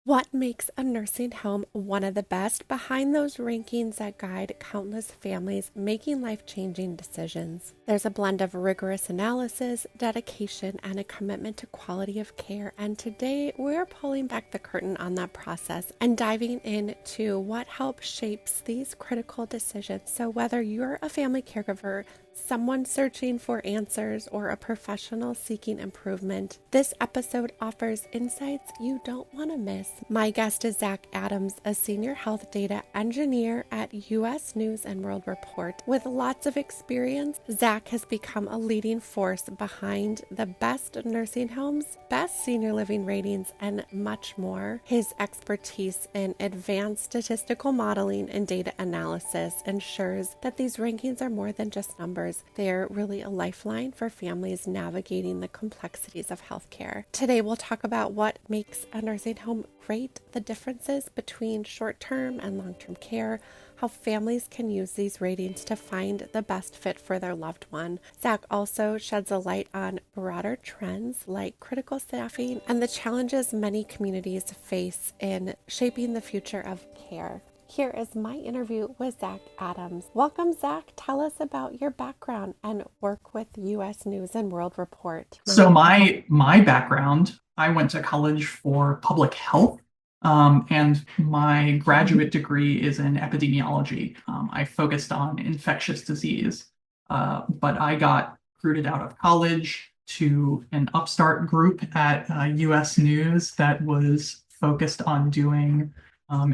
What makes a nursing home one of the best? Behind those rankings that guide countless families making life changing decisions. There's a blend of rigorous analysis, dedication, and a commitment to quality of care. And today we're pulling back the curtain on that process and diving into what helps shapes these critical decisions. So, whether you're a family caregiver, someone searching for answers, or a professional seeking improvement, this episode offers insights you don't want to miss. My guest is Zach Adams, a senior health data engineer at U.S. News and World Report. With lots of experience, Zach has become a leading force behind the best nursing homes, best senior living ratings, and much more. His expertise in advanced statistical modeling and data analysis ensures that these rankings are more than just numbers. They're really a lifeline for families navigating the complexities of healthcare. Today, we'll talk about what makes a nursing home great, the differences between short-term and long-term care, how families can use these ratings to find the best fit for their loved one. Zach also sheds a light on broader trends like critical staffing and the challenges many communities face in shaping the future of care. Here is my interview with Zach Adams. Welcome, Zach. Tell us about your background and work with U.S. News and World Report. So my background, I went to college for public health, and my graduate degree is in epidemiology. I focused on infectious disease, but I got recruited out of college to an upstart group at U.S. News that was focused on doing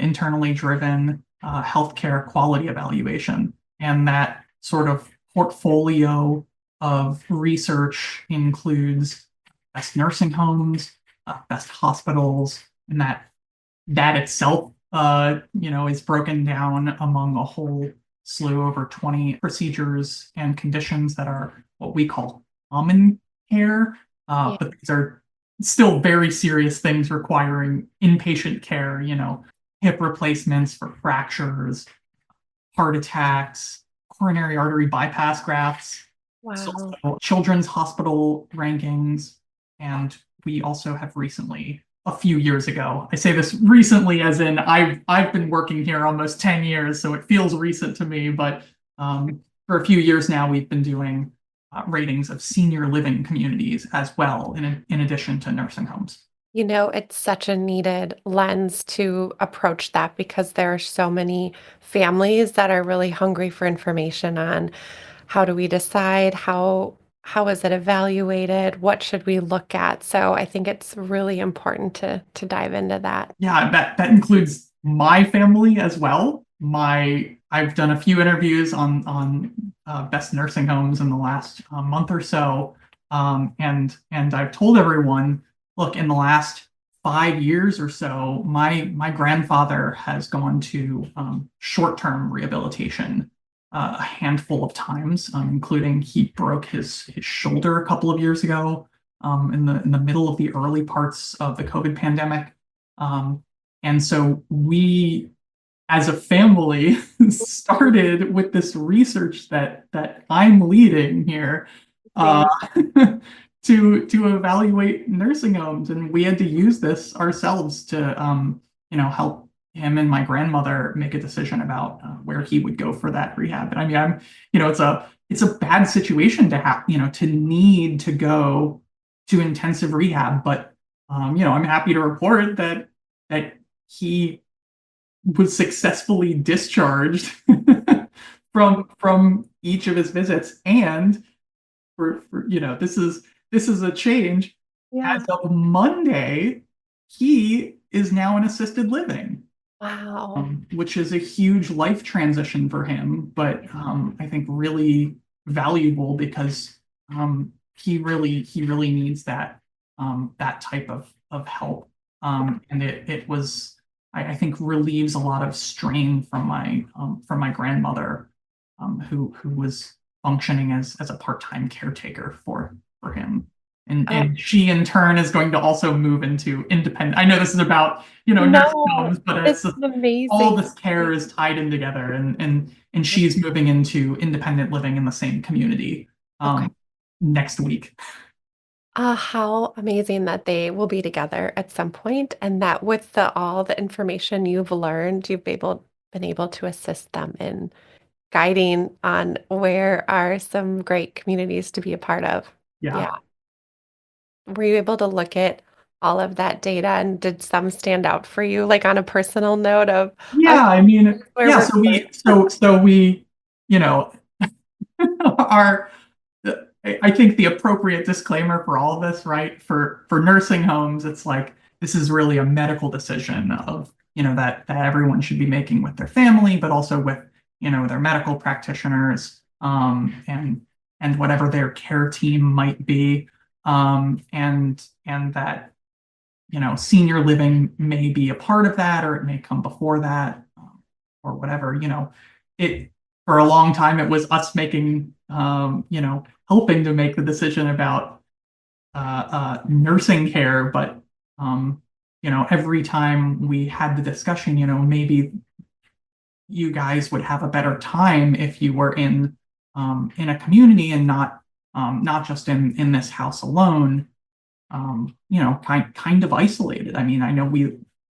internally driven healthcare quality evaluation. And that sort of portfolio of research includes best nursing homes, best hospitals, and that itself, is broken down among a whole slew over 20 procedures and conditions that are what we call common care, but these are still very serious things requiring inpatient care, hip replacements for fractures, heart attacks, coronary artery bypass grafts. So Wow. also children's hospital rankings, and we also have recently, a few years ago, I say this recently as in I've been working here almost 10 years, so it feels recent to me, but for a few years now, we've been doing ratings of senior living communities as well, in addition to nursing homes. It's such a needed lens to approach that because there are so many families that are really hungry for information on how do we decide, how is it evaluated, what should we look at. So I think it's really important to dive into that. Yeah, that includes my family as well. I've done a few interviews on best nursing homes in the last month or so, and I've told everyone, look, in the last 5 years or so, my grandfather has gone to short-term rehabilitation a handful of times, including he broke his shoulder a couple of years ago, in the middle of the early parts of the COVID pandemic. And so we, as a family, started with this research that I'm leading here, uh, Same. to evaluate nursing homes, and we had to use this ourselves to help him and my grandmother make a decision about where he would go for that rehab. And I mean, it's a bad situation to have, to need to go to intensive rehab, but I'm happy to report that he was successfully discharged from each of his visits, and this is a change. As Yeah. of Monday, he is now in assisted living, Wow. which is a huge life transition for him, but I think really valuable because he really needs that type of help. And it was, I think, relieves a lot of strain from my grandmother, who was functioning as a part-time caretaker for him. Oh, And she in turn is going to also move into independent. I know this is about, nursing no, homes, but it's it's an all amazing this care story. is tied in together, and she's moving into independent living in the same community Okay. next week. How amazing that they will be together at some point, and that with all the information you've learned, been able to assist them in guiding on where are some great communities to be a part of. Yeah. Yeah. Were you able to look at all of that data and did some stand out for you, like on a personal note of, Yeah, okay, I mean, here's where yeah, we're so going? we, you know, are I think the appropriate disclaimer for all of this, right? For nursing homes, it's like this is really a medical decision of, that everyone should be making with their family, but also with, their medical practitioners, and whatever their care team might be. And that, senior living may be a part of that, or it may come before that, or whatever. It for a long time it was us making, helping to make the decision about nursing care, but every time we had the discussion, maybe you guys would have a better time if you were in a community and not just in this house alone, kind of isolated. I mean, I know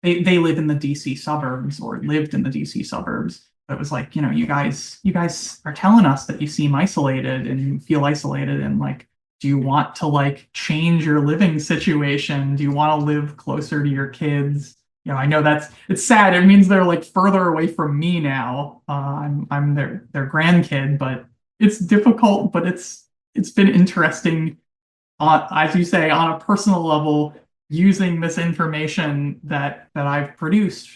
they live in the DC suburbs or lived in the DC suburbs. But it was like, you guys are telling us that you seem isolated and you feel isolated, and like, do you want to like change your living situation? Do you want to live closer to your kids? I know it's sad. It means they're like further away from me now. I'm their grandkid, but it's difficult, but it's been interesting, as you say, on a personal level, using this information that I've produced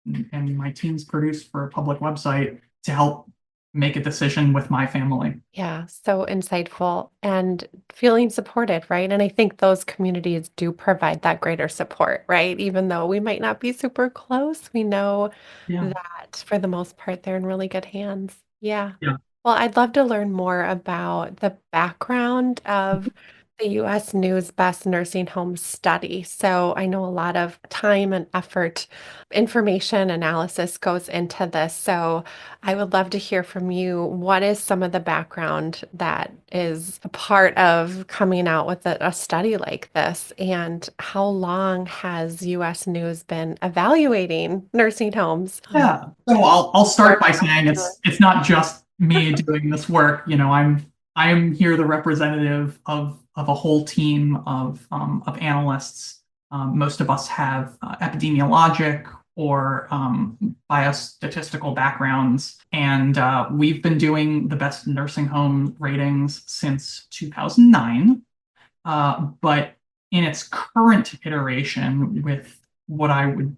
and my team's produced for a public website to help make a decision with my family. Yeah, so insightful and feeling supported, right? And I think those communities do provide that greater support, right? Even though we might not be super close, we know Yeah. that for the most part, they're in really good hands. Yeah. Yeah. Well, I'd love to learn more about the background of the US News Best Nursing Home Study. So I know a lot of time and effort, information analysis goes into this. So I would love to hear from you. What is some of the background that is a part of coming out with a study like this? And how long has US News been evaluating nursing homes? Yeah. So I'll start Start by saying it's not just me doing this work. I'm here the representative of a whole team of analysts. Most of us have epidemiologic or biostatistical backgrounds, and we've been doing the best nursing home ratings since 2009. But in its current iteration, with what I would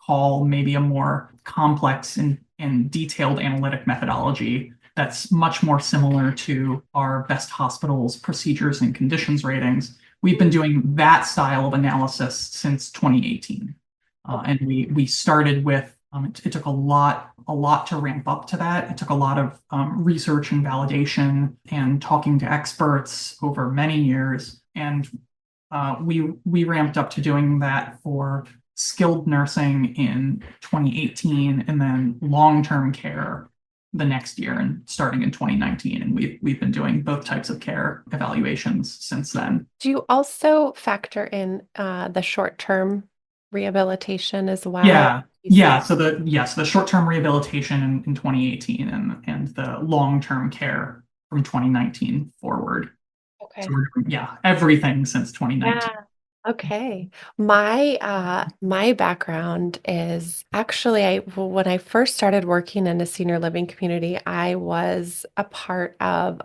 call maybe a more complex and detailed analytic methodology that's much more similar to our best hospitals, procedures, and conditions ratings. We've been doing that style of analysis since 2018. And we started with, it took a lot to ramp up to that. It took a lot of research and validation and talking to experts over many years. And we ramped up to doing that for skilled nursing in 2018, and then long-term care the next year and starting in 2019. And we've been doing both types of care evaluations since then. Do you also factor in the short-term rehabilitation as well? Yeah. You see, Yeah. So the short-term rehabilitation in 2018, and the long-term care from 2019 forward. So okay. yeah, everything since Yeah. 2019. Okay. My background is actually when I first started working in a senior living community, I was a part of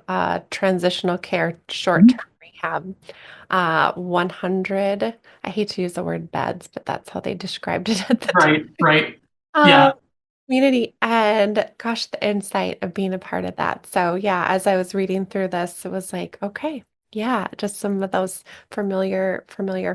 transitional care Mhm. short-term rehab. 100, I hate to use the word beds, but that's how they described it at the Right, time. right. Um, Yeah. Community and gosh, the insight of being a part of that. So yeah, as I was reading through this, it was like, okay, yeah, just some of those familiar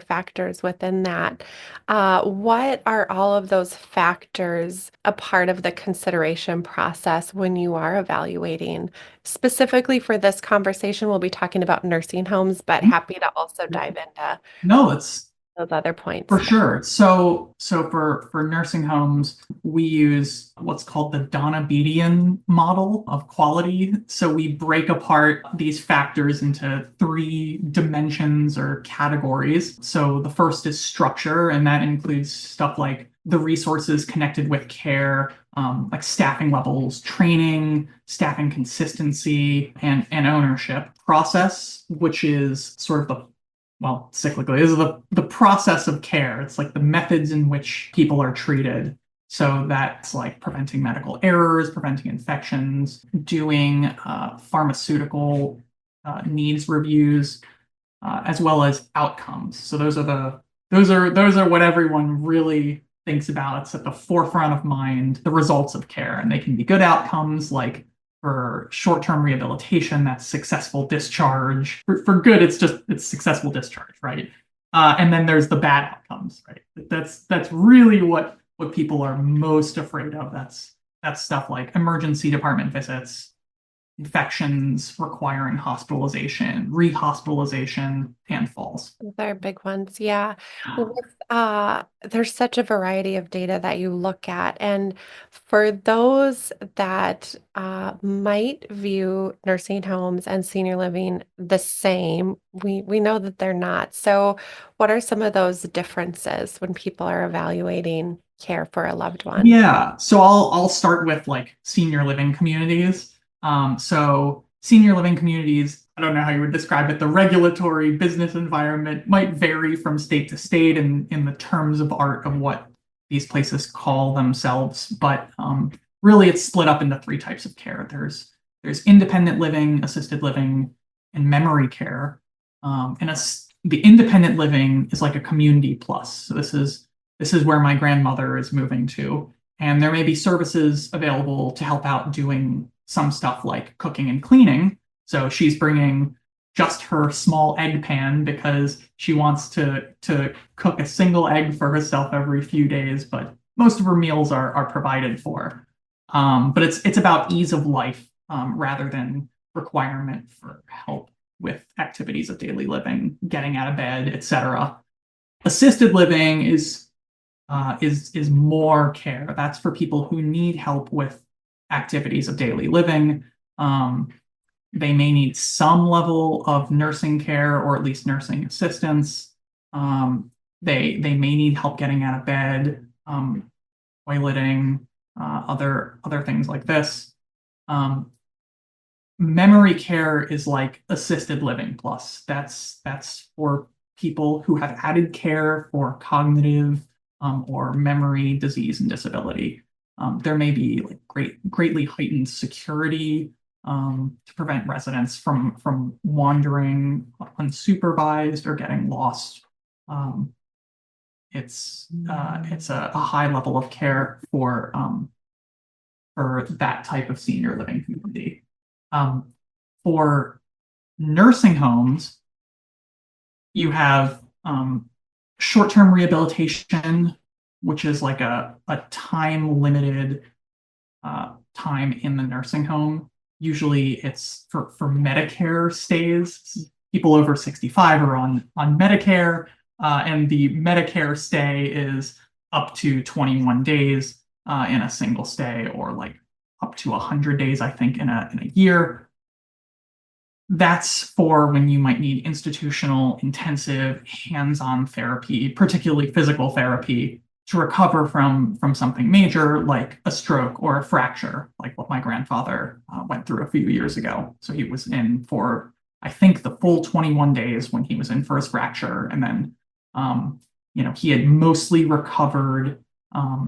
factors within that. What are all of those factors a part of the consideration process when you are evaluating? Specifically for this conversation, we'll be talking about nursing homes, but happy to also dive into No, it's those other For points. sure. So for nursing homes, we use what's called the Donabedian model of quality. So we break apart these factors into three dimensions or categories. So the first is structure, and that includes stuff like the resources connected with care, like staffing levels, training, staffing consistency, and ownership. Process, which is sort of the well, cyclically, this is the process of care. It's like the methods in which people are treated. So that's like preventing medical errors, preventing infections, doing pharmaceutical needs reviews, as well as outcomes. So those are what everyone really thinks about. It's at the forefront of mind, the results of care, and they can be good outcomes like for short-term rehabilitation, that's successful discharge. For good, it's successful discharge, right? And then there's the bad outcomes, right? That's really what people are most afraid of. That's stuff like emergency department visits, infections requiring hospitalization, rehospitalization, and falls. Those are big ones. Yeah. There's such a variety of data that you look at. And for those that might view nursing homes and senior living the same, we know that they're not. So, what are some of those differences when people are evaluating care for a loved one? Yeah, so I'll start with like senior living communities. So senior living communities, I don't know how you would describe it. The regulatory business environment might vary from state to state in the terms of art of what these places call themselves, but really it's split up into three types of care. There's independent living, assisted living, and memory care. The independent living is like a community plus. So this is where my grandmother is moving to. And there may be services available to help out doing some stuff like cooking and cleaning. So she's bringing just her small egg pan because she wants to cook a single egg for herself every few days, but most of her meals are provided for. But it's about ease of life rather than requirement for help with activities of daily living, getting out of bed, etc. Assisted living is more care. That's for people who need help with activities of daily living. Um, they may need some level of nursing care or at least nursing assistance. They may need help getting out of bed, toileting, other things like this. Um, Memory care is like assisted living plus. That's for people who have added care for cognitive or memory disease and disability. There may be like greatly heightened security to prevent residents from wandering unsupervised or getting lost. Um, it's a high level of care for that type of senior living community. Um, for nursing homes, you have short-term rehabilitation, which is like a time-limited time in the nursing home. Usually it's for Medicare stays. People over 65 are on Medicare, and the Medicare stay is up to 21 days in a single stay, or like up to 100 days, I think, in a year. That's for when you might need institutional, intensive, hands-on therapy, particularly physical therapy, to recover from something major like a stroke or a fracture, like what my grandfather went through a few years ago. So he was in for, I think, the full 21 days when he was in for his fracture, and then, he had mostly recovered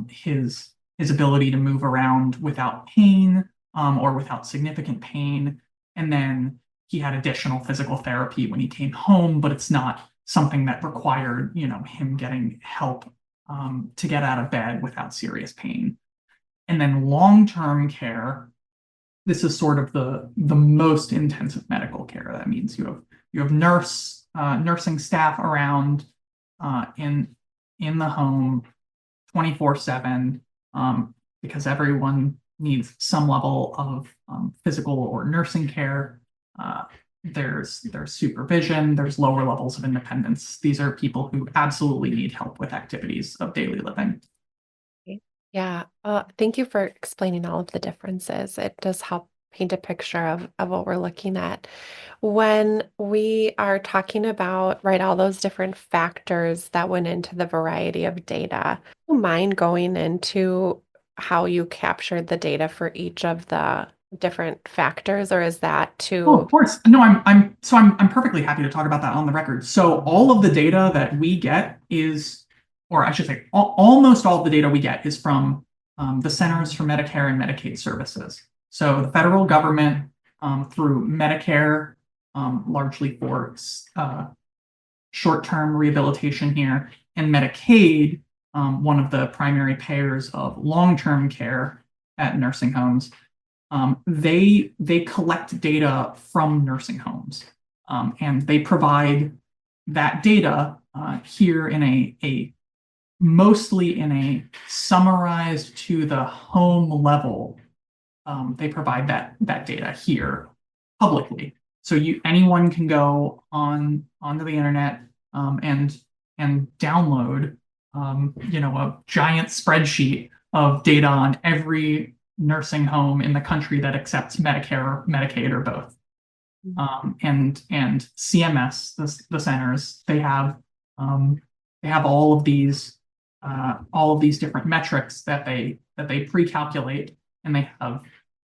his ability to move around without pain or without significant pain, and then he had additional physical therapy when he came home, but it's not something that required, him getting help to get out of bed without serious pain. And then long-term care, this is sort of the most intensive medical care. That means you have nursing staff around in the home 24/7 because everyone needs some level of physical or nursing care. there's supervision, there's lower levels of independence. These are people who absolutely need help with activities of daily living. Yeah, thank you for explaining all of the differences. It does help paint a picture of what we're looking at. When we are talking about, right, all those different factors that went into the variety of data, do you mind going into how you captured the data for each of the different factors, or is that Oh, too? of course. No, I'm perfectly happy to talk about that on the record. So all of the data that we get is, or I should say, almost all of the data we get is from the Centers for Medicare and Medicaid Services. So the federal government through Medicare, largely for short-term rehabilitation here, and Medicaid, one of the primary payers of long-term care at nursing homes. They collect data from nursing homes, and they provide that data here in a mostly in a summarized to the home level. They provide that data here publicly, so anyone can go onto the internet and download a giant spreadsheet of data on every nursing home in the country that accepts Medicare, Medicaid, or both. And CMS, the centers, they have all of these different metrics that they pre-calculate, and they have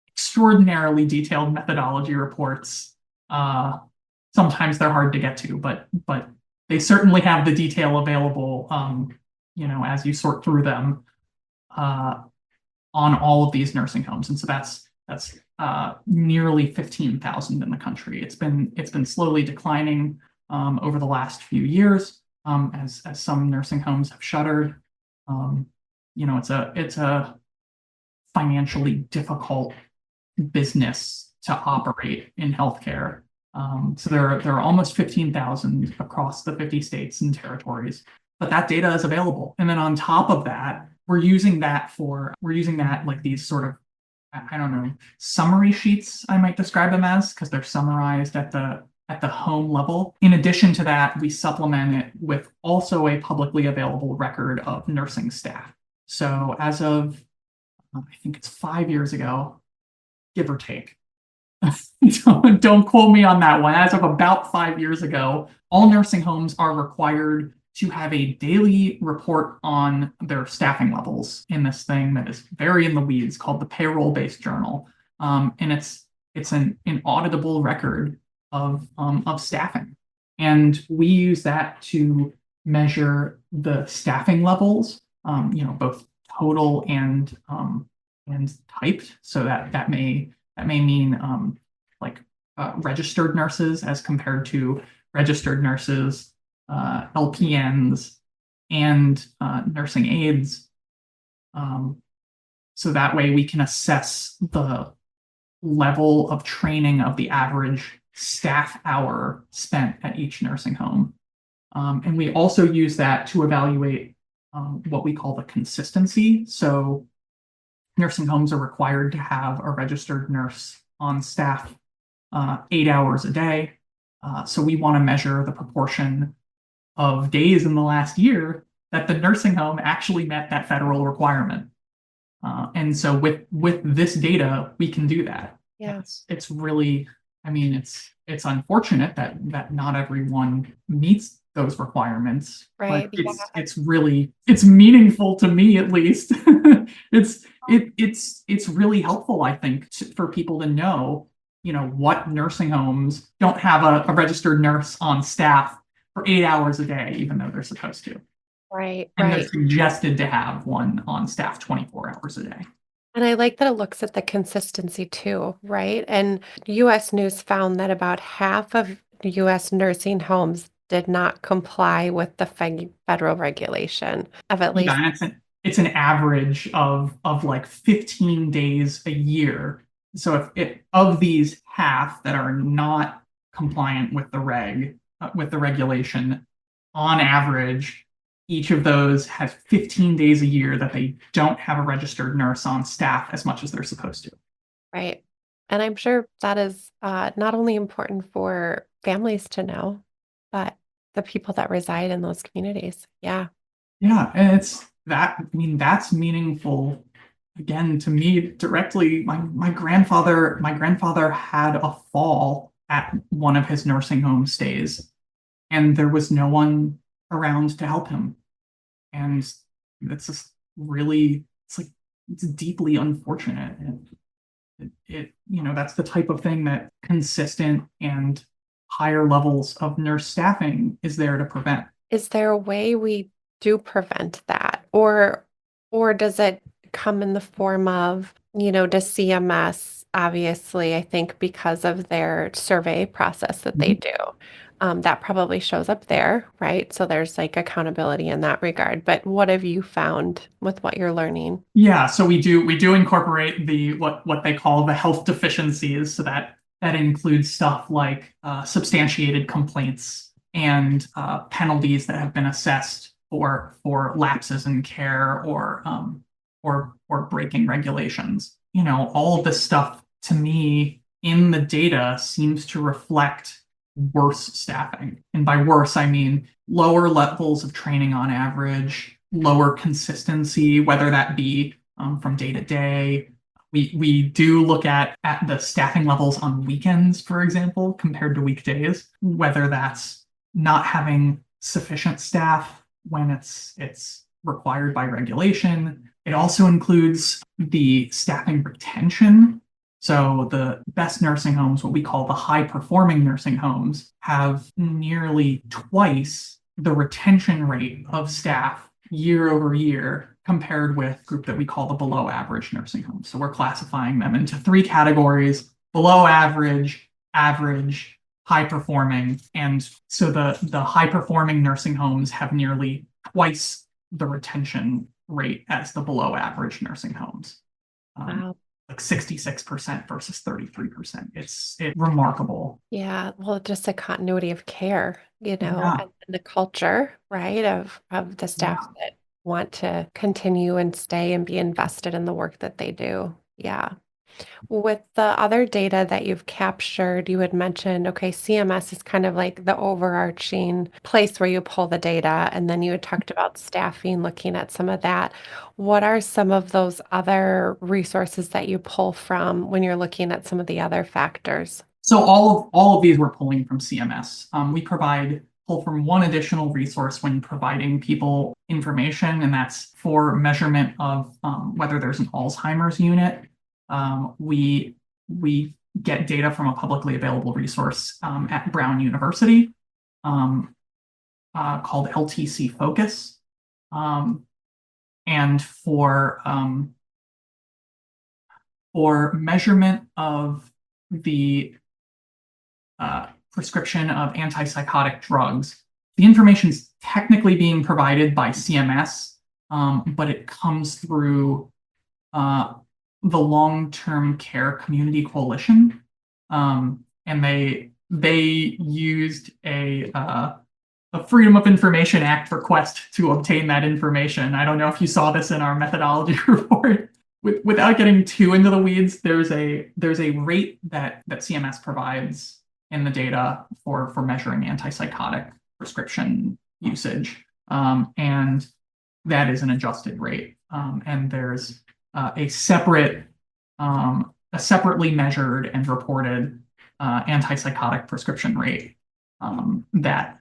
extraordinarily detailed methodology reports. Sometimes they're hard to get to, but they certainly have the detail available, as you sort through them on all of these nursing homes. And so that's nearly 15,000 in the country. It's been slowly declining over the last few years as some nursing homes have shuttered. It's a financially difficult business to operate in healthcare. So there are almost 15,000 across the 50 states and territories, but that data is available. And then on top of that, we're using that like these sort of, I don't know, summary sheets, I might describe them as, because they're summarized at the home level. In addition to that, we supplement it with also a publicly available record of nursing staff. So as of, I think it's 5 years ago, give or take. Don't quote me on that one. As of about 5 years ago, all nursing homes are required to have a daily report on their staffing levels in this thing that is very in the weeds called the payroll-based journal. And it's an auditable record of staffing. And we use that to measure the staffing levels, both total and typed. So that may mean registered nurses as compared to registered nurses, LPNs, and nursing aides. So that way we can assess the level of training of the average staff hour spent at each nursing home. And we also use that to evaluate what we call the consistency. So nursing homes are required to have a registered nurse on staff 8 hours a day. So we want to measure the proportion of days in the last year that the nursing home actually met that federal requirement. And so with this data, we can do that. Yeah. It's really, it's unfortunate that not everyone meets those requirements, Right. but Yeah. it's meaningful to me at least. It's really helpful, I think, for people to know, what nursing homes don't have a registered nurse on staff for 8 hours a day, even though they're supposed to. Right. And they're Right. suggested to have one on staff 24 hours a day. And I like that it looks at the consistency too, right? And US News found that about half of US nursing homes did not comply with the federal regulation of at Yeah, least. and it's an average of like 15 days a year. So if of these half that are not compliant with the regulation, on average, each of those has 15 days a year that they don't have a registered nurse on staff as much as they're supposed to. Right. And I'm sure that is not only important for families to know, but the people that reside in those communities. Yeah. Yeah, and it's that, I mean, that's meaningful again to me directly. My grandfather had a fall at one of his nursing home stays, and there was no one around to help him. And it's just really, it's like, it's deeply unfortunate. And that's the type of thing that consistent and higher levels of nurse staffing is there to prevent. Is there a way we do prevent that? Or does it come in the form of, does CMS, obviously, I think because of their survey process that they do, that probably shows up there, right? So there's like accountability in that regard. But what have you found with what you're learning? Yeah, so we do incorporate the what they call the health deficiencies, so that includes stuff like substantiated complaints and penalties that have been assessed for lapses in care or breaking regulations. All of this stuff to me in the data seems to reflect worse staffing. And by worse, I mean lower levels of training on average, lower consistency, whether that be from day to day. We do look at the staffing levels on weekends, for example, compared to weekdays, whether that's not having sufficient staff when it's required by regulation. It also includes the staffing retention. So the best nursing homes, what we call the high performing nursing homes, have nearly twice the retention rate of staff year over year compared with a group that we call the below average nursing homes. So we're classifying them into three categories: below average, average, high performing. And so the high performing nursing homes have nearly twice the retention rate as the below average nursing homes. Um, Wow. like 66% versus 33%. It's remarkable. Yeah, well, just a continuity of care, Yeah, and the culture, right, of the staff yeah. that want to continue and stay and be invested in the work that they do. Yeah. With the other data that you've captured, you had mentioned, okay, CMS is kind of like the overarching place where you pull the data, and then you had talked about staffing, looking at some of that. What are some of those other resources that you pull from when you're looking at some of the other factors? So all of these we're pulling from CMS. We pull from one additional resource when providing people information, and that's for measurement of whether there's an Alzheimer's unit. We get data from a publicly available resource at Brown University um, called LTC Focus, um, and for measurement of the prescription of antipsychotic drugs. The information is technically being provided by CMS, but it comes through uh, the Long-Term Care Community Coalition, and they used a Freedom of Information Act request to obtain that information. I don't know if you saw this in our methodology report. Without getting too into the weeds, there's a rate that CMS provides in the data for measuring antipsychotic prescription usage, and that is an adjusted rate. And there's a separately measured and reported antipsychotic prescription rate that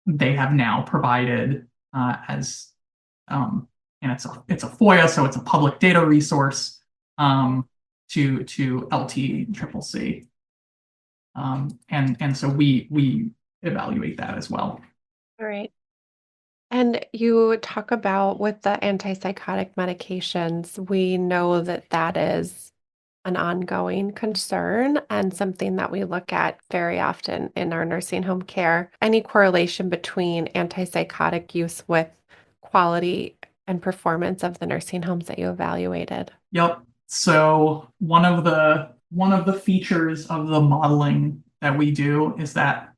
they have now provided as and it's a FOIA, so it's a public data resource to LTCCC, and so we evaluate that as well. All right. And you talk about with the antipsychotic medications, we know that that is an ongoing concern and something that we look at very often in our nursing home care. Any correlation between antipsychotic use with quality and performance of the nursing homes that you evaluated? Yep. So one of the features of the modeling that we do is that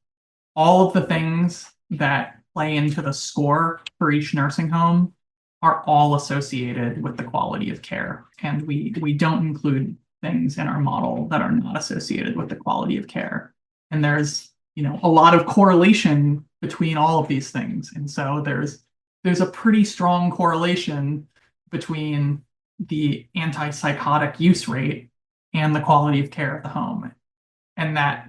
all of the things that play into the score for each nursing home are all associated with the quality of care. And we don't include things in our model that are not associated with the quality of care. And there's, a lot of correlation between all of these things. And so there's a pretty strong correlation between the antipsychotic use rate and the quality of care of the home. And that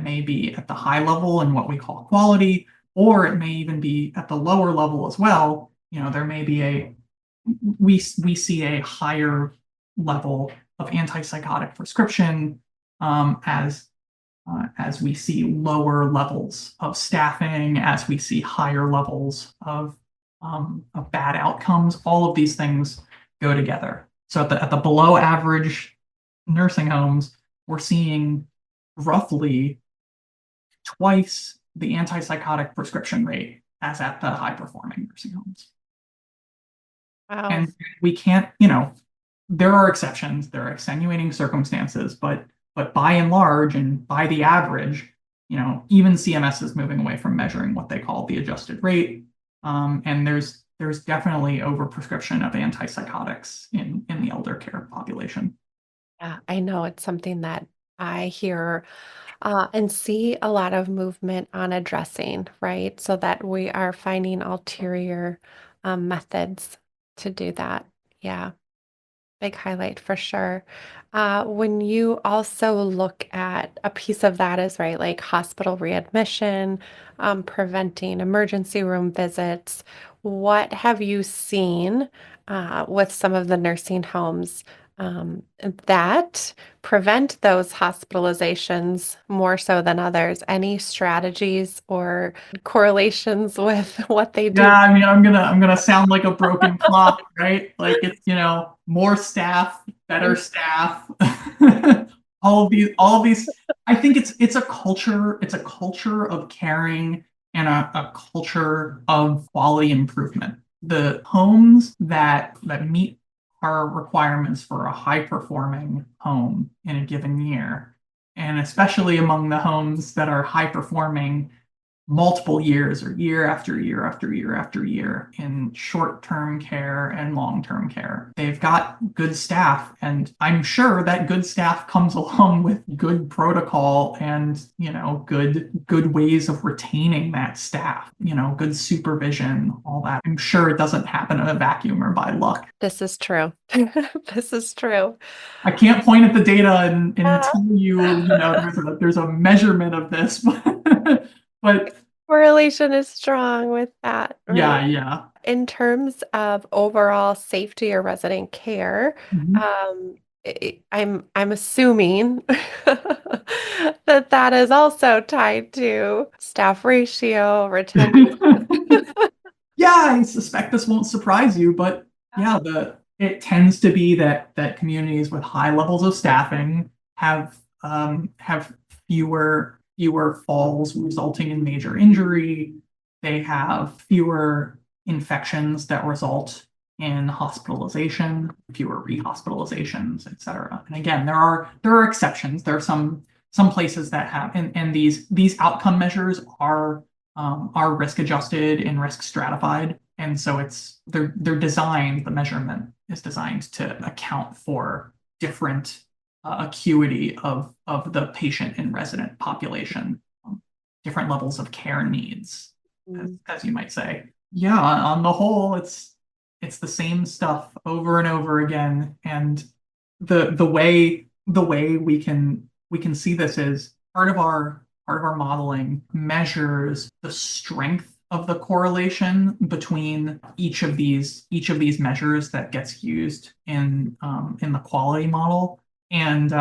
may be at the high level in what we call quality, or it may even be at the lower level as well. There may be we see a higher level of antipsychotic prescription, as we see lower levels of staffing, as we see higher levels of bad outcomes. All of these things go together. So at the below average nursing homes, we're seeing roughly twice the antipsychotic prescription rate as at the high performing nursing homes. Wow. And we can't, there are exceptions, there are extenuating circumstances, but by and large and by the average, even CMS is moving away from measuring what they call the adjusted rate. And there's definitely overprescription of antipsychotics in the elder care population. Yeah, I know it's something that I hear and see a lot of movement on addressing, right? So that we are finding ulterior methods to do that. Yeah. Big highlight for sure. When you also look at a piece of that is right, like hospital readmission, preventing emergency room visits. What have you seen with some of the nursing homes that prevent those hospitalizations more so than others? Any strategies or correlations with what they Yeah, do? I mean, I'm gonna sound like a broken clock, right? Like it's, more staff, better staff. All of these. I think it's a culture of caring and a culture of quality improvement. The homes that meet our requirements for a high performing home in a given year, and especially among the homes that are high performing multiple years or year after year after year after year in short-term care and long-term care. They've got good staff, and I'm sure that good staff comes along with good protocol and, good ways of retaining that staff, good supervision, all that. I'm sure it doesn't happen in a vacuum or by luck. This is true. This is true. I can't point at the data and Yeah. tell you, there's a measurement of this, but Correlation is strong with that, right? yeah, yeah. In terms of overall safety or resident care, Mhm. I'm assuming that that is also tied to staff ratio, retention. Yeah, I suspect this won't surprise you, but yeah, the it tends to be that communities with high levels of staffing have fewer falls resulting in major injury. They have fewer infections that result in hospitalization, fewer rehospitalizations, et cetera. And again, there are exceptions. There are some places that have, and these outcome measures are risk adjusted and risk stratified. And so they're designed, the measurement is designed to account for different acuity of the patient and resident population, different levels of care needs, Mm. as you might say. Yeah, on the whole, it's the same stuff over and over again. And the way we can see this is part of our modeling measures the strength of the correlation between each of these measures that gets used in the quality model, and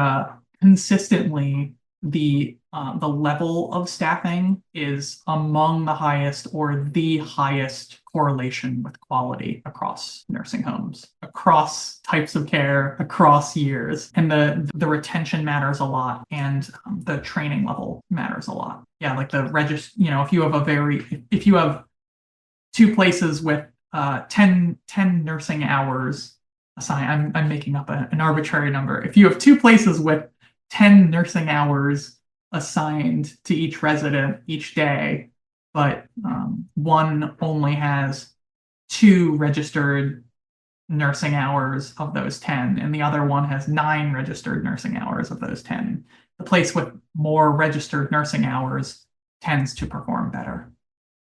consistently the level of staffing is among the highest or the highest correlation with quality across nursing homes, across types of care, across years. And the retention matters a lot, and the training level matters a lot. Yeah, like the register, if you have two places with 10 nursing hours assigned, I'm making up an arbitrary number. If you have two places with 10 nursing hours assigned to each resident each day, but one only has two registered nursing hours of those 10, and the other one has 9 registered nursing hours of those 10. The place with more registered nursing hours tends to perform better.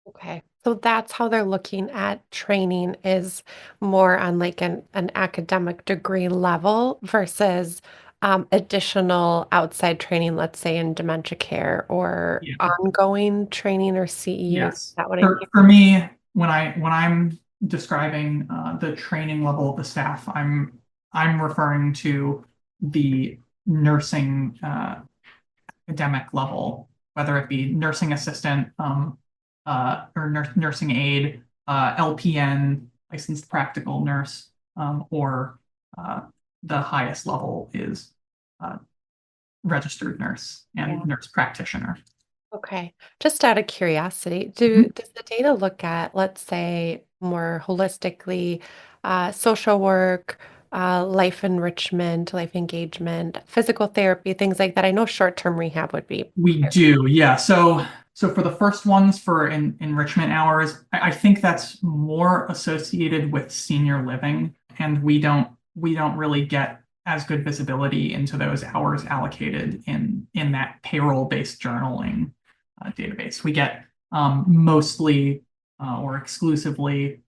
Okay. So that's how they're looking at training is more on like an academic degree level versus additional outside training, let's say in dementia care or Yeah. ongoing training or CEUs. Is Yes. that what I'm For hearing? me, when I'm describing the training level of the staff, I'm referring to the nursing academic level, whether it be nursing assistant or nursing aide, LPN, licensed practical nurse, or uh, the highest level is uh, registered nurse and Yeah. nurse practitioner. Okay. Just out of curiosity, Mhm. does the data look at, let's say, more holistically, social work, life enrichment, life engagement, physical therapy, things like that? I know short-term rehab would be We higher. do, yeah. So for the first ones for enrichment hours, I think that's more associated with senior living, and we don't really get as good visibility into those hours allocated in that payroll-based journaling database. We get mostly or exclusively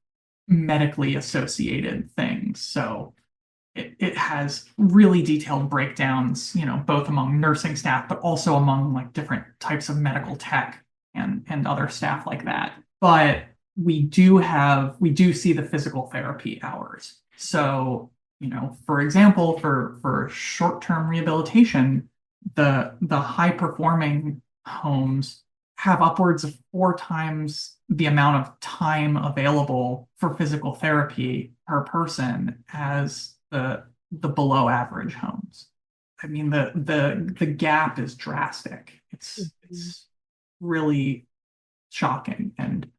medically associated things. So it has really detailed breakdowns, both among nursing staff, but also among like different types of medical tech and other staff like that. But we do see the physical therapy hours. So, for example, for short-term rehabilitation, the high performing homes have upwards of 4 times the amount of time available for physical therapy per person as the below average homes. I mean, the gap is drastic. It's Mhm. it's really shocking. And,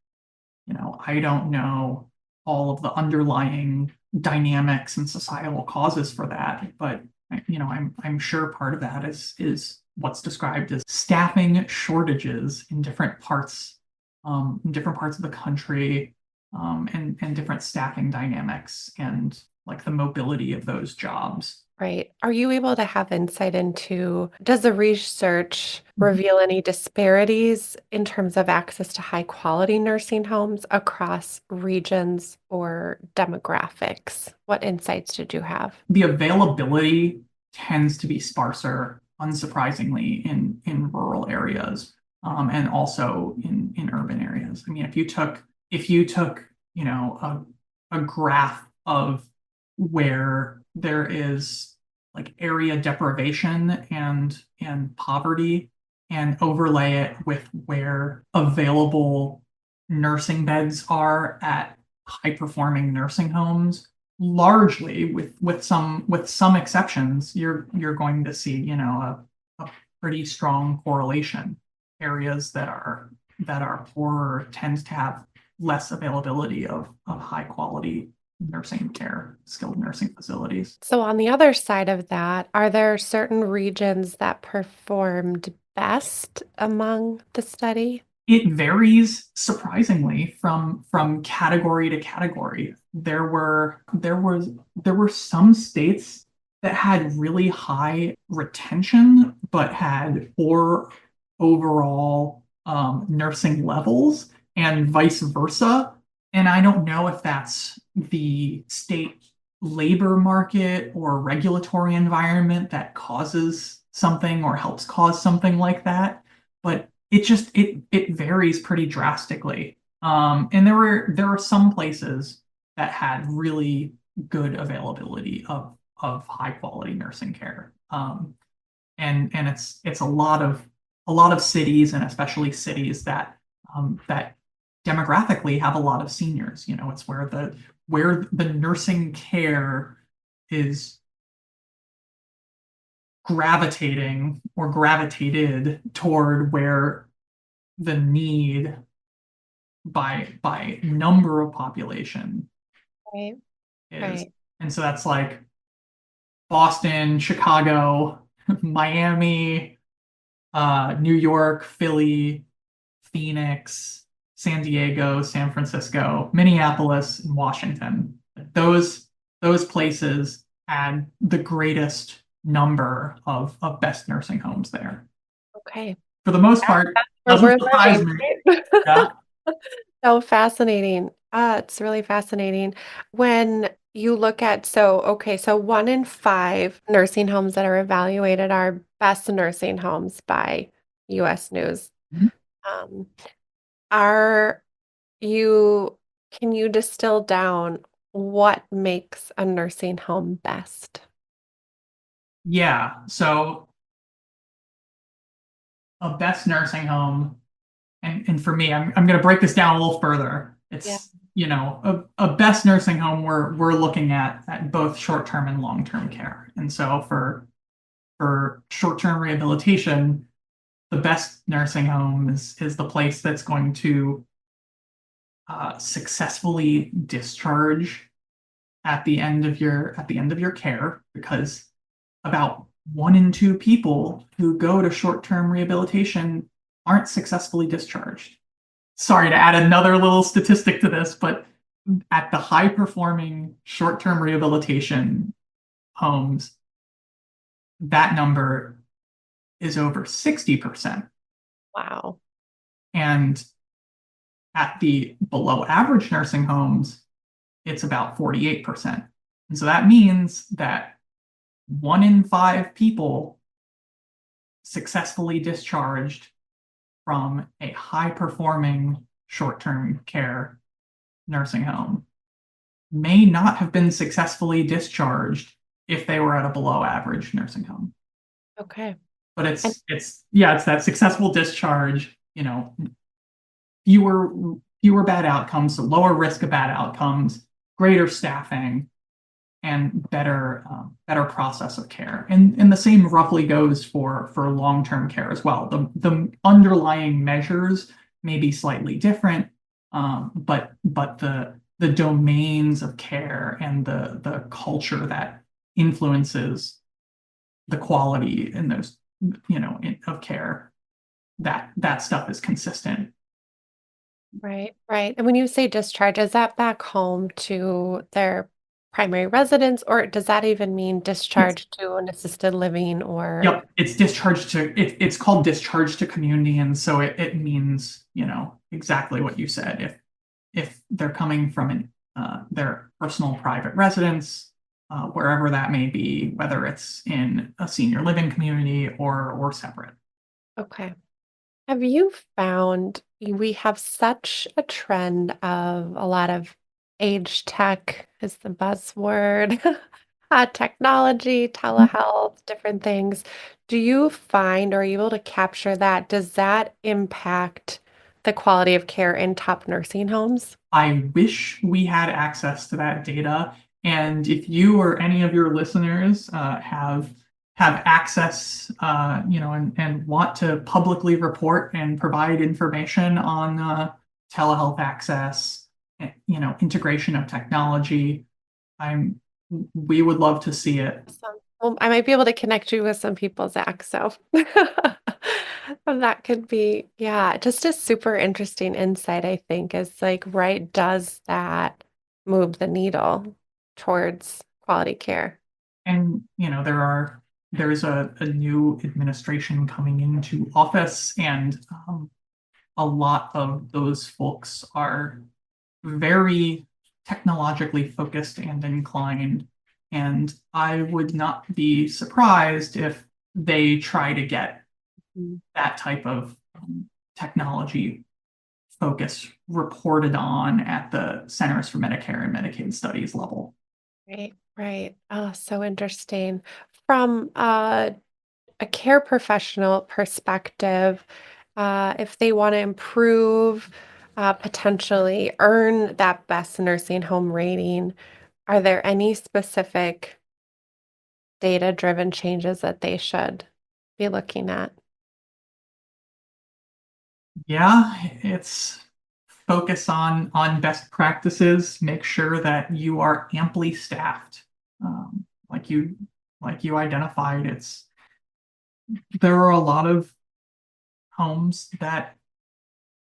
I don't know all of the underlying dynamics and societal causes for that, but I'm sure part of that is what's described as staffing shortages in different parts of the country, and different staffing dynamics and like the mobility of those jobs. Right. Are you able to have insight into, does the research Mhm. reveal any disparities in terms of access to high quality nursing homes across regions or demographics? What insights did you have? The availability tends to be sparser, unsurprisingly, in rural areas, and also in urban areas. I mean, if you took a graph of where there is like area deprivation and poverty and overlay it with where available nursing beds are at high performing nursing homes, largely with some exceptions, you're going to see, a pretty strong correlation. Areas that are poorer tend to have less availability of high quality nursing care, skilled nursing facilities. So, on the other side of that, are there certain regions that performed best among the study? It varies surprisingly from category to category. There were some states that had really high retention, but had poor overall nursing levels, and vice versa. And I don't know if that's the state labor market or regulatory environment that causes something or helps cause something like that, but it varies pretty drastically. And there were some places that had really good availability of high quality nursing care. And it's a lot of cities, and especially cities that demographically have a lot of seniors. It's where the nursing care is gravitating or gravitated toward where the need by number of population Right. is. Right. And so that's like Boston, Chicago, Miami, New York, Philly, Phoenix, San Diego, San Francisco, Minneapolis, and Washington. Those those places had the greatest number of best nursing homes there. Okay. For the most Yeah, part, that's what doesn't we're surprise learning, me. right? Yeah. So fascinating. It's really fascinating. When you look at, so, okay, so 1 in 5 nursing homes that are evaluated are best nursing homes by US News. Mhm. Um, are you, can you distill down what makes a nursing home best? Yeah. So a best nursing home, and for me, I'm going to break this down a little further. Yeah. It's, a best nursing home we're looking at both short-term and long-term care. And so for short-term rehabilitation, the best nursing home is the place that's going to successfully discharge at the end of your care, because about 1 in 2 people who go to short-term rehabilitation aren't successfully discharged. Sorry to add another little statistic to this, but at the high performing short-term rehabilitation homes, that number is over 60%. Wow. And at the below average nursing homes, it's about 48%. And so that means that 1 in 5 people successfully discharged from a high performing short term care nursing home may not have been successfully discharged if they were at a below average nursing home. Okay. But And it's that successful discharge, fewer fewer bad outcomes, so lower risk of bad outcomes, greater staffing, and better process of care. And the same roughly goes for long-term care as well. The underlying measures may be slightly different, but the domains of care and the culture that influences the quality in those, of care, that stuff is consistent. right, right. And when you say discharge, is that back home to their primary residence, or does that even mean It's discharge to an assisted living or Yep, it's called discharge to community, and so it means, exactly what you said. If they're coming from their personal private residence, wherever that may be, whether it's in a senior living community or separate. okay. Have you found we have such a trend of a lot of age tech is the buzzword, technology, telehealth, different things. Do you find or are you able to capture that? Does that impact the quality of care in top nursing homes? I wish we had access to that data. And if you or any of your listeners have access, and want to publicly report and provide information on telehealth access, integration of technology, I'm we would love to see it. Awesome. Well, I might be able to connect you with some people, Zach. So that could be, yeah, just a super interesting insight, I think, is like, right, does that move the needle towards quality care? And there's a new administration coming into office, and a lot of those folks are very technologically focused and inclined. And I would not be surprised if they try to get Mm. that type of technology focus reported on at the Centers for Medicare and Medicaid Studies level. Right, right. Oh, so interesting. From a care professional perspective, if they want to improve, potentially earn that best nursing home rating, are there any specific data-driven changes that they should be looking at? Yeah, it's focus on best practices, make sure that you are amply staffed. Like you identified, there are a lot of homes that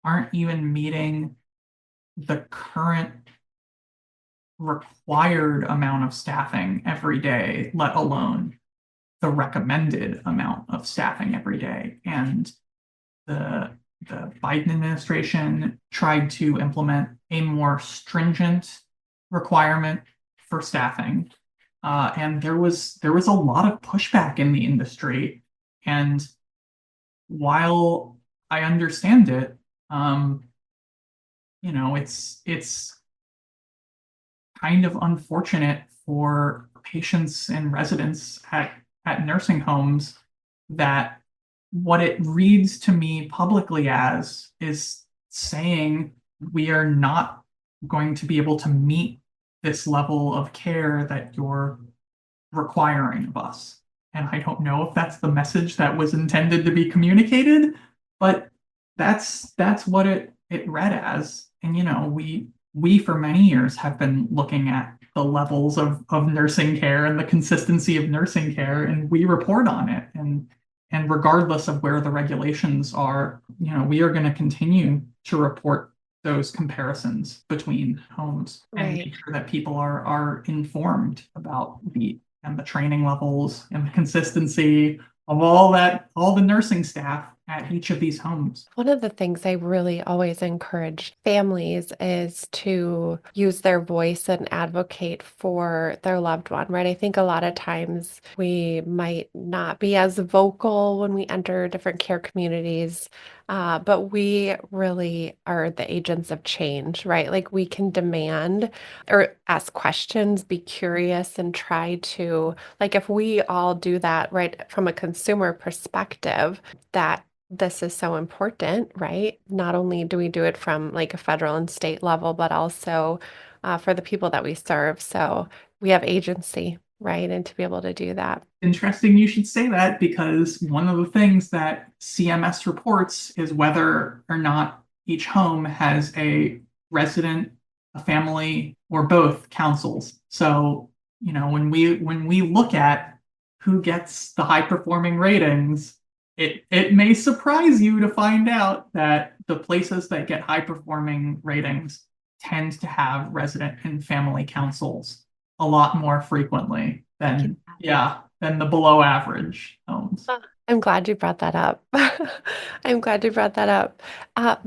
aren't even meeting the current required amount of staffing every day, let alone the recommended amount of staffing every day. And the the Biden administration tried to implement a more stringent requirement for staffing, and there was a lot of pushback in the industry. And while I understand it, um, it's kind of unfortunate for patients and residents at nursing homes that what it reads to me publicly as is saying we are not going to be able to meet this level of care that you're requiring of us. And I don't know if that's the message that was intended to be communicated, but that's what it read as. And we for many years have been looking at the levels of nursing care and the consistency of nursing care, and we report on it. And regardless of where the regulations are, we are going to continue to report those comparisons between homes and Right. make sure that people are informed about the training levels and the consistency of all the nursing staff at each of these homes. One of the things I really always encourage families is to use their voice and advocate for their loved one, right? I think a lot of times we might not be as vocal when we enter different care communities, but we really are the agents of change, right? Like we can demand or ask questions, be curious, and try to, like, if we all do that, right, from a consumer perspective, that this is so important, right? Not only do we do it from like a federal and state level, but also for the people that we serve. So we have agency, right? And to be able to do that. Interesting you should say that, because one of the things that CMS reports is whether or not each home has a resident, a family, or both councils. So, when we look at who gets the high performing ratings, it may surprise you to find out that the places that get high performing ratings tend to have resident and family councils a lot more frequently I can. than the below average homes. Ah, I'm glad you brought that up. I'm glad you brought that up.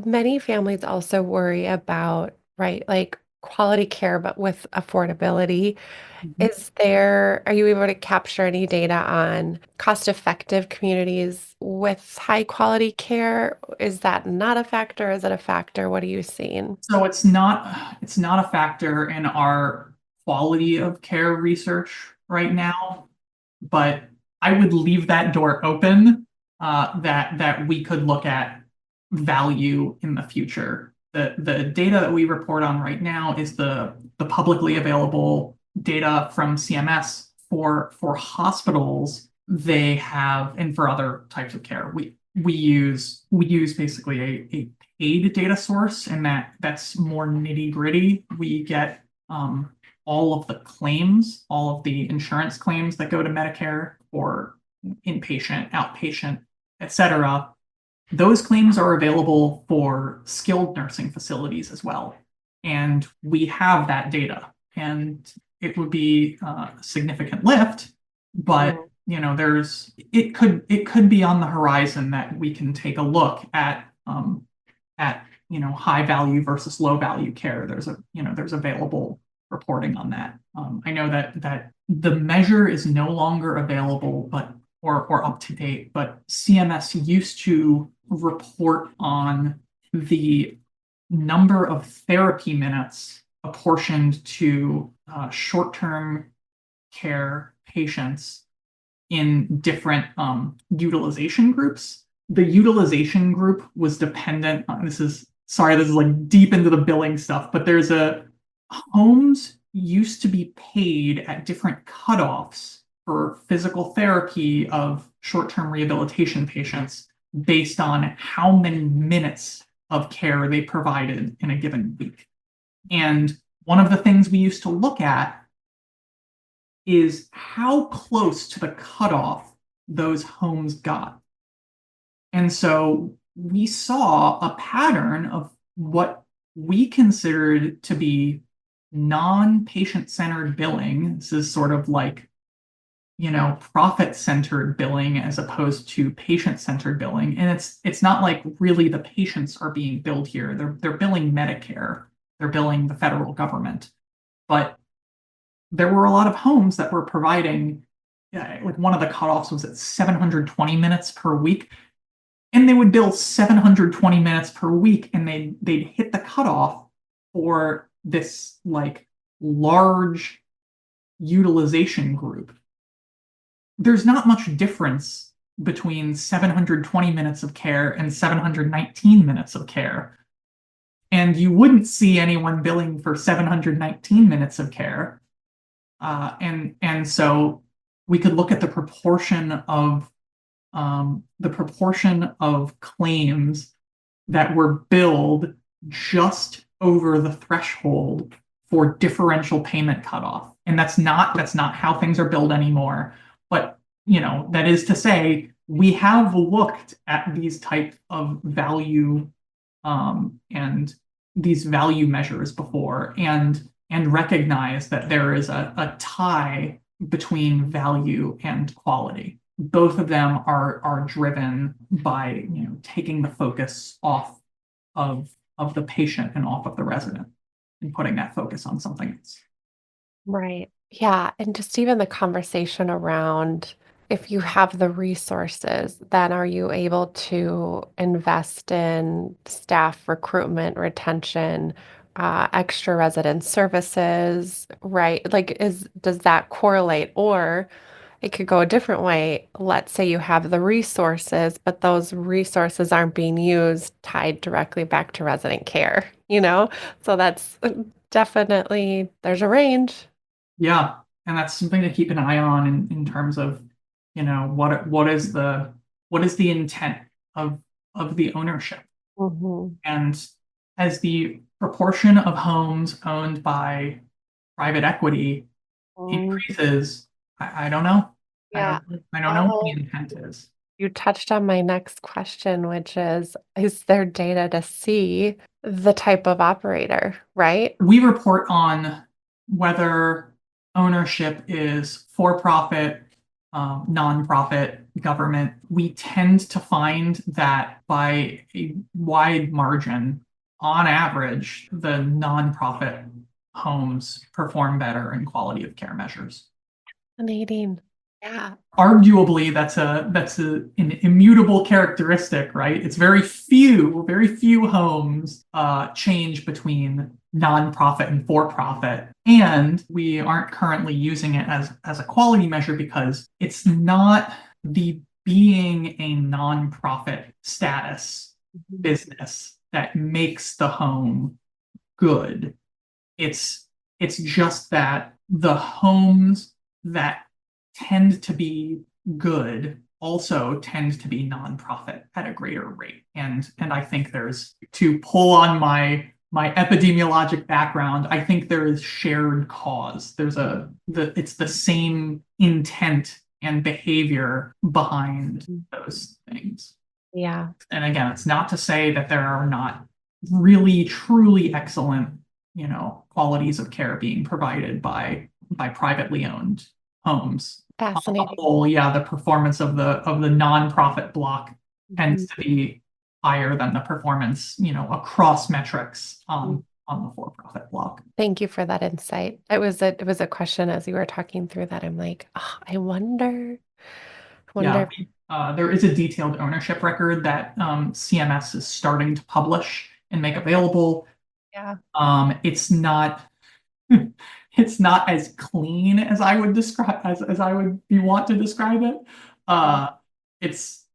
Many families also worry about, right, like quality care, but with affordability. Are you able to capture any data on cost-effective communities with high quality care? Is that not a factor? Is it a factor? What are you seeing? So it's not a factor in our quality of care research right now, but I would leave that door open, that we could look at value in the future. The data that we report on right now is the publicly available data from CMS for hospitals. They have, and for other types of care, we use basically a paid data source, and that's more nitty gritty. We get all of the claims, all of the insurance claims that go to Medicare for inpatient, outpatient, etc. Those claims are available for skilled nursing facilities as well. And we have that data. And it would be a significant lift, but it could be on the horizon that we can take a look at high value versus low value care. There's available reporting on that. I know that the measure is no longer available, but or up to date, but CMS used to report on the number of therapy minutes apportioned to short-term care patients in different utilization groups. The utilization group was dependent on, this is like deep into the billing stuff, but there's a homes used to be paid at different cutoffs for physical therapy of short-term rehabilitation patients based on how many minutes of care they provided in a given week. And one of the things we used to look at is how close to the cutoff those homes got. And so we saw a pattern of what we considered to be non-patient centered billing. This is sort of like, profit centered billing as opposed to patient centered billing. And it's not like really the patients are being billed here. They're billing Medicare. They're billing the federal government. But there were a lot of homes that were providing, like one of the cutoffs was at 720 minutes per week. And they would bill 720 minutes per week, and they'd hit the cutoff for this like large utilization group. There's not much difference between 720 minutes of care and 719 minutes of care. And you wouldn't see anyone billing for 719 minutes of care. And so we could look at the proportion of claims that were billed just over the threshold for differential payment cutoff. And that's not how things are billed anymore. But that is to say, we have looked at these types of value and these value measures before and recognize that there is a tie between value and quality. Both of them are driven by taking the focus off of the patient and off of the resident and putting that focus on something else. Right. Yeah. And just even the conversation around if you have the resources, then are you able to invest in staff recruitment, retention, extra resident services, right? Like, does that correlate? Or it could go a different way. Let's say you have the resources, but those resources aren't being used tied directly back to resident care, you know? So that's definitely, there's a range. Yeah, and that's something to keep an eye on in terms of, what is the intent of the ownership. Hmm. And as the proportion of homes owned by private equity increases, I don't know. Yeah. I don't know what the Well, intent is. you touched on my next question, which is there data to see the type of operator, right? We report on whether ownership is for profit, nonprofit, government. We tend to find that by a wide margin, on average, the nonprofit homes perform better in quality of care measures. Fascinating. Yeah. Arguably, an immutable characteristic, right? It's very few homes change between nonprofit and for-profit, and we aren't currently using it as a quality measure because it's not the being a nonprofit status Mhm. business that makes the home good. It's just that the homes that tend to be good also tend to be nonprofit at a greater rate. And I think there's, to pull on my epidemiologic background, I think there is shared cause. It's the same intent and behavior behind those things. Yeah. And again, it's not to say that there are not really truly excellent, qualities of care being provided by privately owned homes. On the Fascinating. whole, yeah, the performance of the nonprofit block Mhm. tends to be higher than the performance, across metrics on the for-profit block. Thank you for that insight. It was a question as you were talking through that. I'm like, oh, I wonder Yeah, if, there is a detailed ownership record that CMS is starting to publish and make available. yeah. It's not it's not as clean as I would describe as I would be want to describe it. Yeah. It's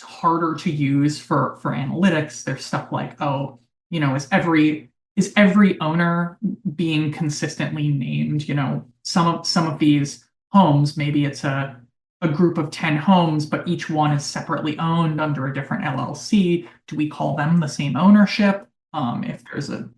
harder to use for analytics. There's stuff like, oh, is every owner being consistently named? Some of these homes, maybe it's a group of 10 homes, but each one is separately owned under a different LLC. Do we call them the same ownership? If there's a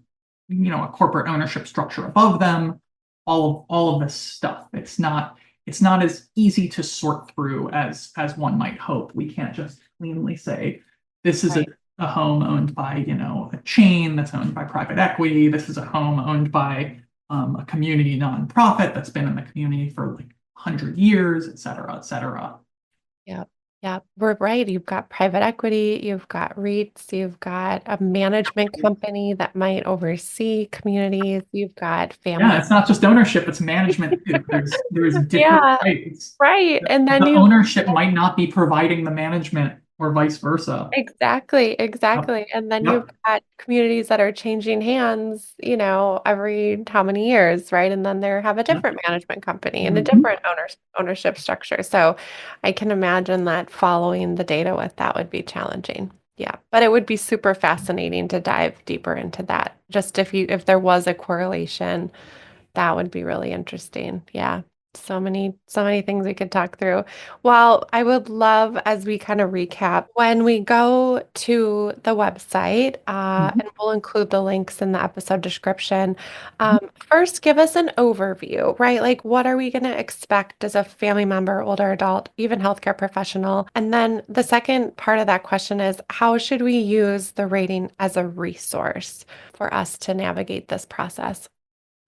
corporate ownership structure above them, all of this stuff. It's not as easy to sort through as one might hope. We can't just cleanly say this is a, Right. a home owned by, a chain that's owned by private equity. This is a home owned by a community nonprofit that's been in the community for like 100 years, et cetera, et cetera. Yeah. Yeah, we're right. You've got private equity, you've got REITs, you've got a management company that might oversee communities, you've got Yeah, family. it's not just ownership, it's management too. There's different Yeah, types. right. And then The you've ownership might not be providing the management or vice versa. exactly, Yep. exactly. And then you've Yep. got communities that are changing hands, every how many years, right? And then they have a Yep. different management company and a Mhm. different ownership structure. So I can imagine that following the data with that would be challenging. Yeah, but it would be super fascinating to dive deeper into that. Just if there was a correlation, that would be really interesting. Yeah. So many things we could talk through. Well, I would love, as we kind of recap, when we go to the website, Mhm. and we'll include the links in the episode description. Mhm. First, give us an overview, right? Like, what are we going to expect as a family member, older adult, even healthcare professional? And then the second part of that question is, how should we use the rating as a resource for us to navigate this process?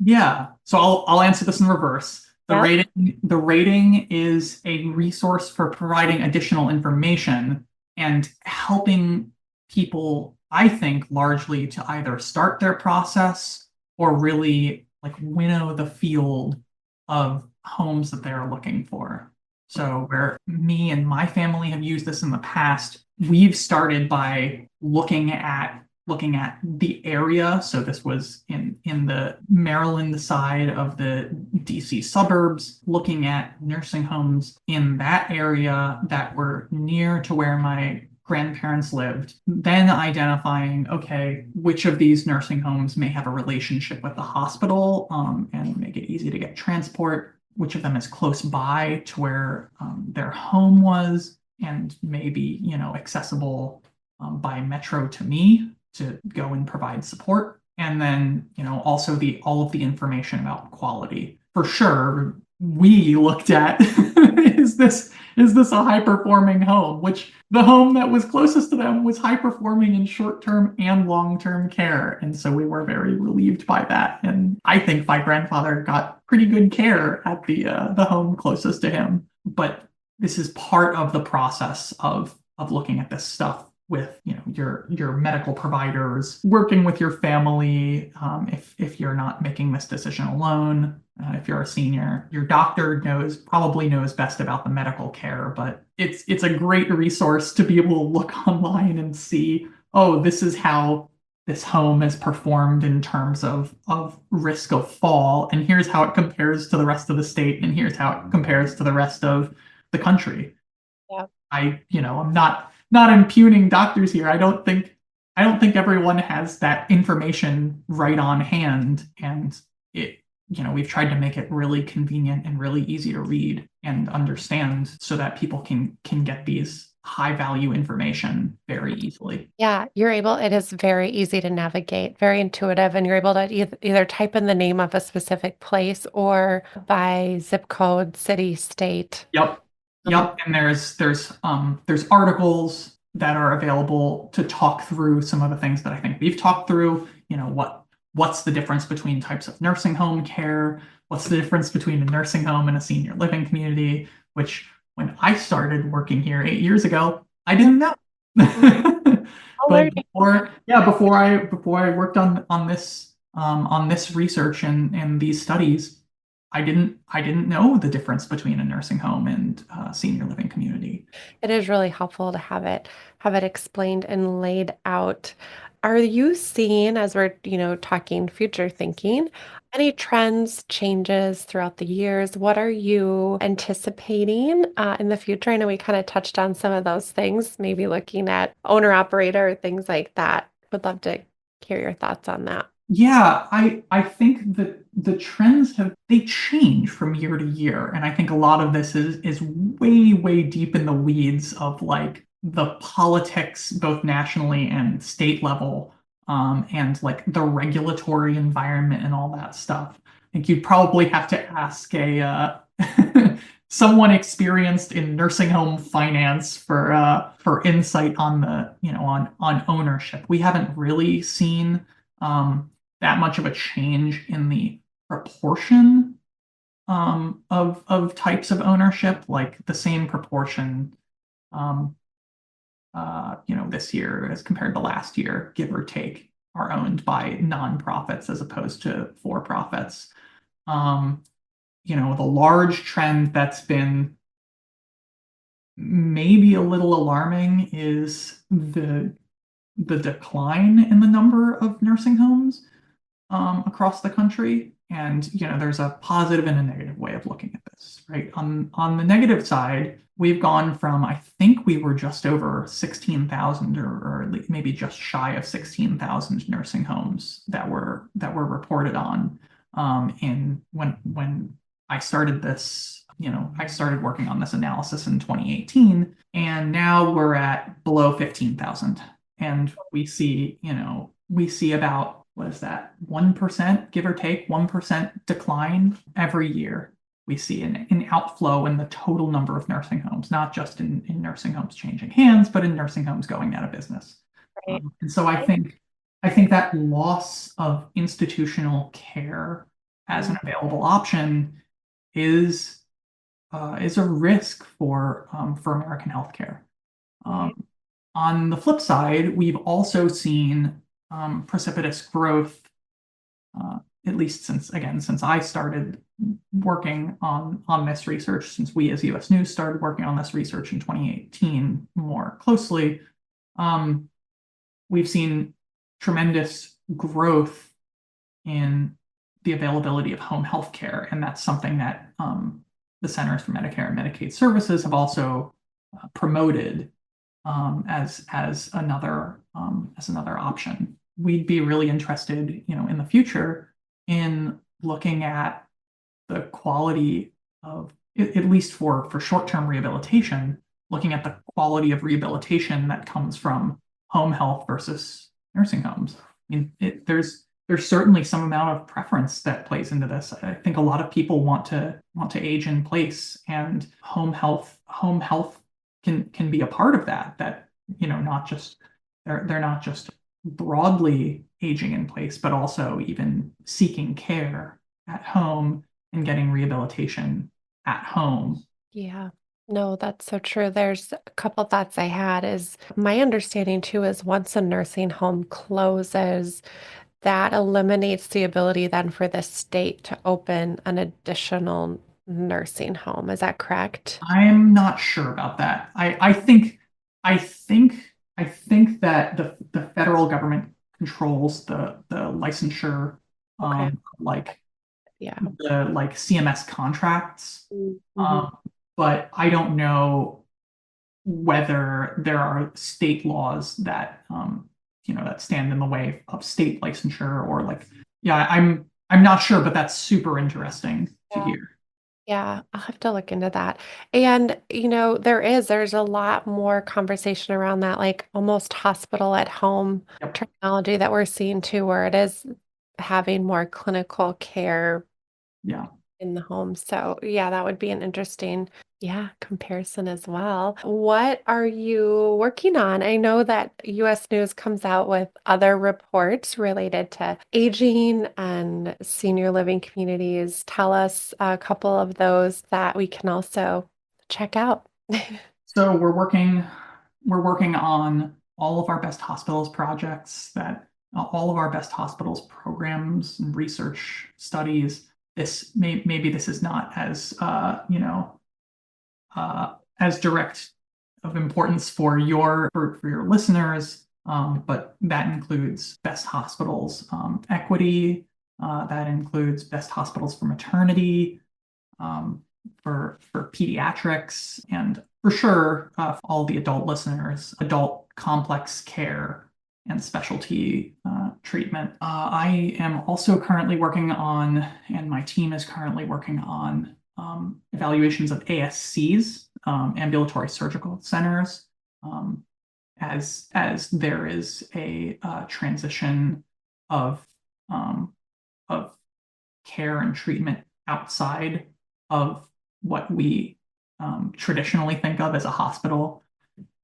Yeah. So I'll answer this in reverse. Yeah. The rating is a resource for providing additional information and helping people, I think, largely to either start their process or really like winnow the field of homes that they're looking for. So where me and my family have used this in the past, we've started by looking at the area. So this was in the Maryland side of the DC suburbs, looking at nursing homes in that area that were near to where my grandparents lived, then identifying, okay, which of these nursing homes may have a relationship with the hospital, and make it easy to get transport, which of them is close by to where their home was, and maybe, accessible by metro to me to go and provide support. And then, also the all of the information about quality. For sure, we looked at is this a high performing home? Which the home that was closest to them was high performing in short term and long term care. And so we were very relieved by that. And I think my grandfather got pretty good care at the home closest to him. But this is part of the process of looking at this stuff with your medical providers, working with your family, if you're not making this decision alone. If you're a senior, your doctor probably knows best about the medical care, but it's a great resource to be able to look online and see, oh, this is how this home is performed in terms of risk of fall, and here's how it compares to the rest of the state, and here's how it compares to the rest of the country. Yeah. I'm not impugning doctors here. I don't think everyone has that information right on hand, and we've tried to make it really convenient and really easy to read and understand so that people can get these high value information very easily. Yeah, it is very easy to navigate, very intuitive, and you're able to either type in the name of a specific place or by zip code, city, state. Yep. Um, Yep. And there's articles that are available to talk through some of the things that I think we've talked through. What's the difference between types of nursing home care? What's the difference between a nursing home and a senior living community? Which when I started working here 8 years ago, I didn't know. all But learning. before I worked on this research and these studies, I didn't know the difference between a nursing home and a senior living community. It is really helpful to have it explained and laid out. Are you seeing, as we're, talking future thinking, any trends, changes throughout the years? What are you anticipating in the future? I know we kind of touched on some of those things, maybe looking at owner operator, things like that. Would love to hear your thoughts on that. Yeah, I think that the trends they change from year to year, and I think a lot of this is way, way deep in the weeds of like the politics, both nationally and state level, and like the regulatory environment and all that stuff. I think you'd probably have to ask a someone experienced in nursing home finance for insight on the, on ownership. We haven't really seen that much of a change in the proportion of types of ownership, like the same proportion um, this year as compared to last year, give or take, are owned by nonprofits as opposed to for-profits. Um, the large trend that's been maybe a little alarming is the decline in the number of nursing homes across the country. And there's a positive and a negative way of looking at this, right? On the negative side, we've gone from, I think we were just over 16,000 or maybe just shy of 16,000 nursing homes that were reported on in when I started this. I started working on this analysis in 2018, and now we're at below 15,000. And we see about, what is that, 1%, give or take, 1% decline every year. We see an outflow in the total number of nursing homes, not just in nursing homes changing hands, but in nursing homes going out of business. Right. And so I think that loss of institutional care as an available option is is a risk for American healthcare. Right. Um, on the flip side, we've also seen precipitous growth, uh, at least since I started working on this research, since we as US News started working on this research in 2018 more closely. Um, we've seen tremendous growth in the availability of home health care, and that's something that the Centers for Medicare and Medicaid Services have also promoted as another option. We'd be really interested, in the future in looking at the quality of, at least for short-term rehabilitation, looking at the quality of rehabilitation that comes from home health versus nursing homes. I mean, there's certainly some amount of preference that plays into this. I think a lot of people want to age in place, and home health can be a part of that. That not just they're not just broadly aging in place, but also even seeking care at home and getting rehabilitation at home. Yeah. No, that's so true. There's a couple thoughts I had is my understanding too is once a nursing home closes, that eliminates the ability then for the state to open an additional nursing home. Is that correct? I'm not sure about that. I think that the federal government controls the licensure, Okay. like Yeah. the CMS contracts. Mm-hmm. Um, but I don't know whether there are state laws that stand in the way of state licensure, or like, yeah, I'm not sure, but that's super interesting to hear. Yeah, I'll have to look into that. And, there's a lot more conversation around that, like almost hospital at home Yep. technology that we're seeing too, where it is having more clinical care Yeah. in the home. So, yeah, that would be an interesting, yeah, comparison as well. What are you working on? I know that US News comes out with other reports related to aging and senior living communities. Tell us a couple of those that we can also check out. So we're working on all of our best hospitals projects, that all of our best hospitals programs and research studies. Maybe this is not as direct of importance for your listeners, but that includes best hospitals equity, that includes best hospitals for maternity, um, for pediatrics, and for sure, all the adult listeners, adult complex care and specialty treatment. I am also currently working on, and my team is currently working on, evaluations of ASCs, ambulatory surgical centers, um, as there is a transition of um, of care and treatment outside of what we traditionally think of as a hospital.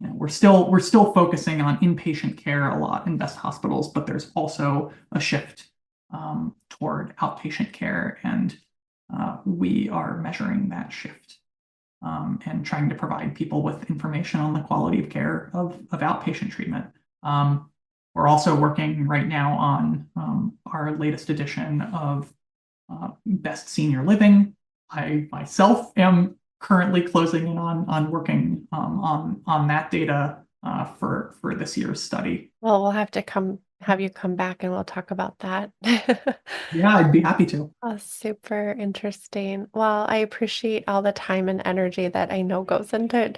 We're still focusing on inpatient care a lot in best hospitals, but there's also a shift toward outpatient care, and we are measuring that shift and trying to provide people with information on the quality of care of outpatient treatment. We're also working right now on our latest edition of Best Senior Living. I myself am currently closing in on working on that data for this year's study. Well, we'll have to have you come back and we'll talk about that. Yeah, I'd be happy to. Oh, super interesting. Well, I appreciate all the time and energy that I know goes into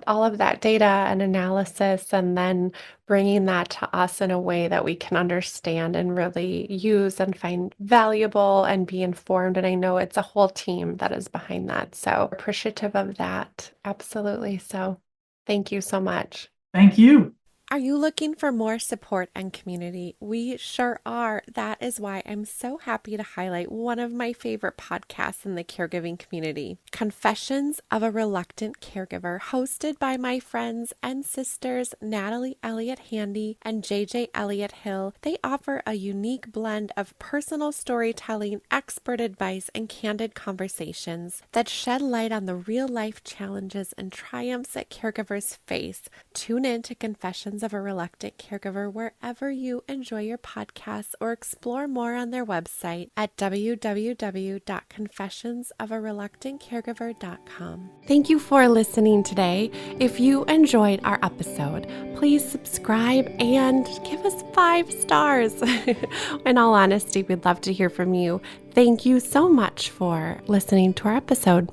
all of that data and analysis, and then bringing that to us in a way that we can understand and really use and find valuable and be informed. And I know it's a whole team that is behind that. So appreciative of that. Absolutely. So thank you so much. Thank you. Are you looking for more support and community? We sure are. That is why I'm so happy to highlight one of my favorite podcasts in the caregiving community, Confessions of a Reluctant Caregiver, hosted by my friends and sisters, Natalie Elliott Handy and JJ Elliott Hill. They offer a unique blend of personal storytelling, expert advice, and candid conversations that shed light on the real life challenges and triumphs that caregivers face. Tune in to Confessions of a Reluctant Caregiver wherever you enjoy your podcasts, or explore more on their website at www.confessionsofareluctantcaregiver.com. Thank you for listening today. If you enjoyed our episode, please subscribe and give us 5 stars. In all honesty, we'd love to hear from you. Thank you so much for listening to our episode.